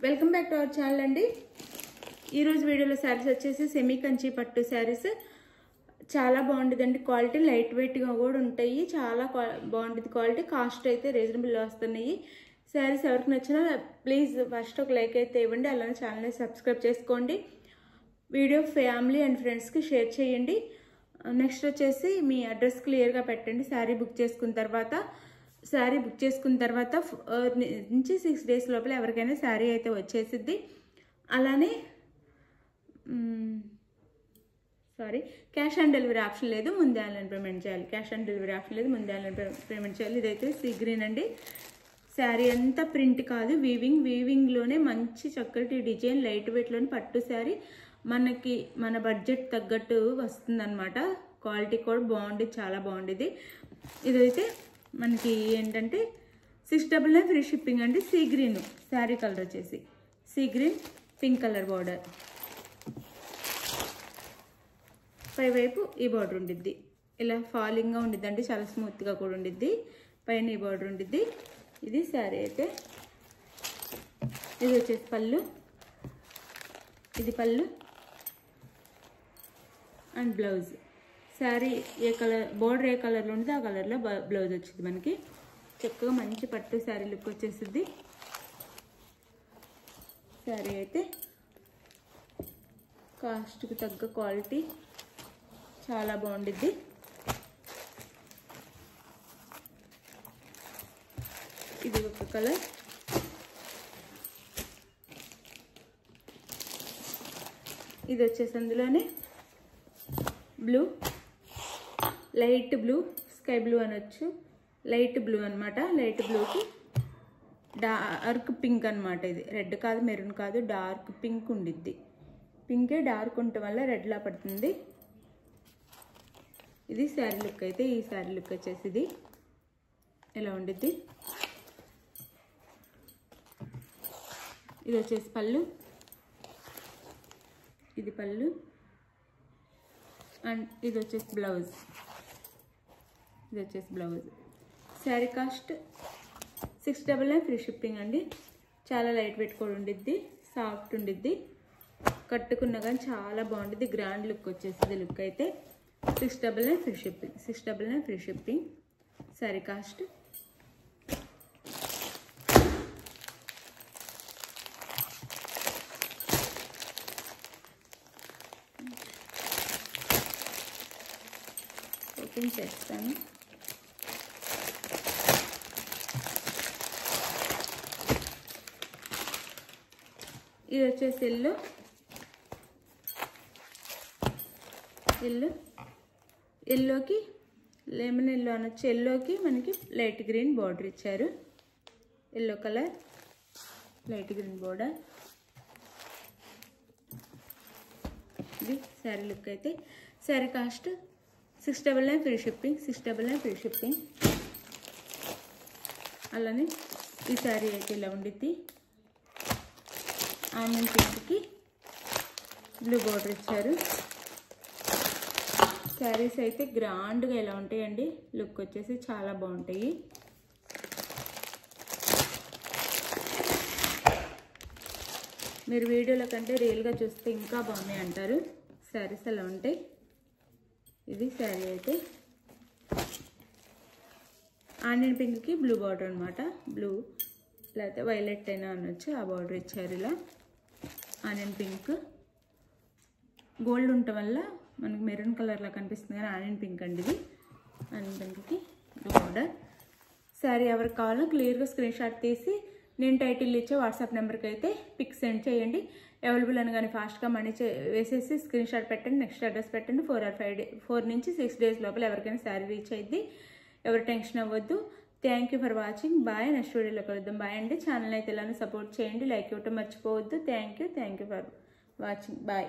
Welcome back to our channel అండి. ఈరోజు వీడియోలో శారీస్ వచ్చేసి సెమీ కంచి పట్టు శారీస్ చాలా బాగుంటుందండి. క్వాలిటీ లైట్ వెయిట్గా కూడా ఉంటాయి. చాలా బాగుంటుంది క్వాలిటీ. కాస్ట్ అయితే రీజనబుల్ వస్తున్నాయి. శారీస్ ఎవరికి నచ్చినా ప్లీజ్ ఫస్ట్ ఒక లైక్ అయితే ఇవ్వండి. అలానే ఛానల్ని సబ్స్క్రైబ్ చేసుకోండి. వీడియో ఫ్యామిలీ అండ్ ఫ్రెండ్స్కి షేర్ చేయండి. నెక్స్ట్ వచ్చేసి మీ అడ్రస్ క్లియర్గా పెట్టండి. శారీ బుక్ చేసుకున్న తర్వాత 4 నుంచి 6 డేస్ లోపల ఎవరికైనా శారీ అయితే వచ్చేసిద్ది. అలానే క్యాష్ ఆన్ డెలివరీ ఆప్షన్ లేదు, ముందే ఆన్లైన్ పేమెంట్ చేయాలి. క్యాష్ ఆన్ డెలివరీ ఆప్షన్ లేదు, ముందే ఆన్లైన్ పేమెంట్ చేయాలి. ఇదైతే సీ గ్రీన్ అండి. శారీ అంతా ప్రింట్ కాదు, వీవింగ్లోనే మంచి చక్కటి డిజైన్, లైట్ వెయిట్లోని పట్టు శారీ. మనకి మన బడ్జెట్ తగ్గట్టు వస్తుందన్నమాట. క్వాలిటీ కూడా బాగుంది, చాలా బాగుండేది. ఇదైతే మనకి ఏంటంటే 699 ఫ్రీ షిప్పింగ్ అండి. సీ గ్రీన్ శారీ కలర్ వచ్చేసి sea green pink colour border. పై వైపు ఈ బార్డర్ ఉండిద్ది, ఇలా ఫాలింగ్గా ఉండిద్ది అండి. చాలా స్మూత్గా కూడా ఉండిద్ది. పైన ఈ బార్డర్ ఉండిద్ది. ఇది శారీ అయితే. ఇది వచ్చేసి పళ్ళు, ఇది పళ్ళు అండ్ బ్లౌజ్. శారీ ఏ కలర్ బోర్డర్ ఏ కలర్లో ఉంటుంది ఆ కలర్లో బ్లౌజ్ వచ్చింది. మనకి చక్కగా మంచి పట్టు శారీ లుక్ వచ్చేస్తుంది. శారీ అయితే కాస్ట్కి తగ్గ క్వాలిటీ చాలా బాగుండిద్ది. ఇది ఒక కలర్. ఇది వచ్చేసి అందులోనే blue, light blue, sky blue అనొచ్చు. లైట్ బ్లూ అనమాట. లైట్ బ్లూకి డార్క్ పింక్ అనమాట. ఇది రెడ్ కాదు, మెరూన్ కాదు, డార్క్ పింక్ ఉండిద్ది. పింకే డార్క్ ఉండటం వల్ల రెడ్లా పడుతుంది. ఇది శారీ లుక్ అయితే. ఈ శారీ లుక్ వచ్చేసి ఇది ఇలా ఉండిద్ది. ఇది వచ్చేసి పళ్ళు, ఇది పళ్ళు అండ్ ఇది వచ్చేసి బ్లౌజ్. ఇది వచ్చేసి blouse. Sari cost 699 free shipping అండి. చాలా లైట్ వెయిట్ కూడా ఉండిద్ది, సాఫ్ట్ ఉండిద్ది. కట్టుకున్న కానీ చాలా బాగుంటుంది. గ్రాండ్ లుక్ వచ్చేసింది. లుక్ అయితే 699 free shipping. 699 free shipping. Sari cost. Open చేస్తాను. ఇది వచ్చేసి ఎల్లోకి లెమన్ ఎల్లో అనొచ్చు. ఎల్లోకి మనకి లైట్ గ్రీన్ బార్డర్ ఇచ్చారు. Yellow colour light green border. ఇది శారీ లుక్ అయితే. Sari cost 699 free shipping. 699 free shipping. అలానే ఈ శారీ అయితే ఇలా ఉండిద్ది. ఆనియన్ పింక్కి బ్లూ బార్డర్ ఇచ్చారు. శారీస్ అయితే గ్రాండ్గా ఇలా ఉంటాయండి. లుక్ వచ్చేసి చాలా బాగుంటాయి. మీరు వీడియోల కంటే రియల్గా చూస్తే ఇంకా బాగున్నాయి అంటారు. శారీస్ అలా ఉంటాయి. ఇది శారీ అయితే. ఆనియన్ పింక్కి బ్లూ బార్డర్ అనమాట. బ్లూ లేకపోతే వైలెట్ అయినా అనొచ్చు. ఆ బార్డర్ ఇచ్చారు ఇలా. ఆనియన్ పింక్ గోల్డ్ ఉండటం వల్ల మనకి మెరూన్ కలర్లా కనిపిస్తుంది కానీ ఆనియన్ పింక్ అండి ఇది. ఆనియన్ పింక్కి బ్లూ బార్డర్. శారీ ఎవరికి కావాలో క్లియర్గా స్క్రీన్ షాట్ తీసి నేను టైటిల్ ఇచ్చే వాట్సాప్ నెంబర్కి అయితే పిక్ సెండ్ చేయండి. అవైలబుల్ అని కానీ ఫాస్ట్గా మనీ వేసేసి స్క్రీన్ షాట్ పెట్టండి. నెక్స్ట్ అడ్రస్ పెట్టండి. 4 నుంచి 6 డేస్ లోపల ఎవరికైనా శారీ రీచ్ అయ్యింది. ఎవరు టెన్షన్ అవ్వద్దు. Thank you for watching. Bye. Next వీడియోలో కలుద్దాం. బాయ్ అండి. ఛానల్ అయితే ఇలానే సపోర్ట్ చేయండి. లైక్ ఇవ్వటం మర్చిపోవద్దు. Thank you for watching. Bye.